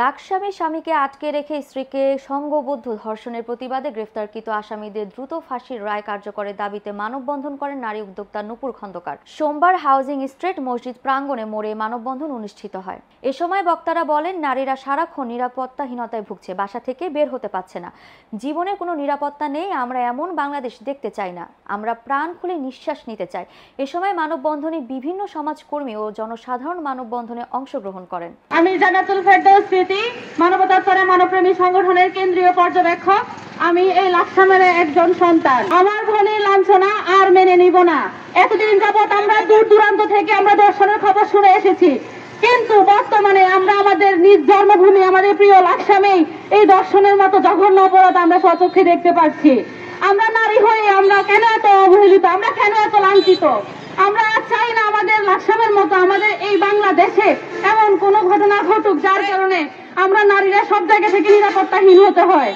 লাকসামে স্বামীকে আটকে রেখে স্ত্রীকে সংঘবদ্ধ ধর্ষণের প্রতিবাদে গ্রেফতারকৃত আসামিদের দ্রুত ফাঁসির রায় কার্যকরের দাবিতে মানববন্ধন করেন নারী উদ্যোক্তা নূপুর খন্দকার। সোমবার হাউজিং স্ট্রিট মসজিদ প্রাঙ্গণে মোড়ে মানববন্ধন অনুষ্ঠিত হয়। এ সময় বক্তারা বলেন, নারীরা সারাক্ষণ নিরাপত্তাহীনতায় ভুগছে, বাসা থেকে বের হতে পারছে না, জীবনে কোনো নিরাপত্তা নেই। আমরা এমন বাংলাদেশ দেখতে চাই না, আমরা প্রাণ খুলে নিঃশ্বাস নিতে চাই। এ সময় মানববন্ধনে বিভিন্ন সমাজকর্মী ও জনসাধারণ মানববন্ধনে অংশগ্রহণ করেন। আমি জান্নাতুল ফেরদৌস স্মৃতি মানবতার মানবপ্রেমী সংগঠনের কেন্দ্রীয় পর্যবেক্ষক। আমি এই লাকসামের একজন সন্তান। আমার বোনের লাঞ্ছনা আর মেনে নিব না। এতদিন যাবৎ আমরা দূর দূরান্ত থেকে আমরা ধর্ষণের খবর শুনে এসেছি, কিন্তু বর্তমানে আমরা আমাদের নিজ জন্মভূমি আমাদের প্রিয় লাকসামেই এই ধর্ষণের মতো জঘন্য অপরাধ আমরা স্বচক্ষে দেখতে পাচ্ছি। আমরা নারী হয়ে আমরা কেন এত অবহেলিত, আমরা কেন এত লাঞ্ছিত? আমরা চাই না আমাদের লাকসামের মতো আমাদের এই বাংলাদেশে এমন কোনো ঘটনা ঘটুক যার কারণে আমরা নারীরা সব জায়গা থেকে নিরাপত্তাহীন হতে হয়।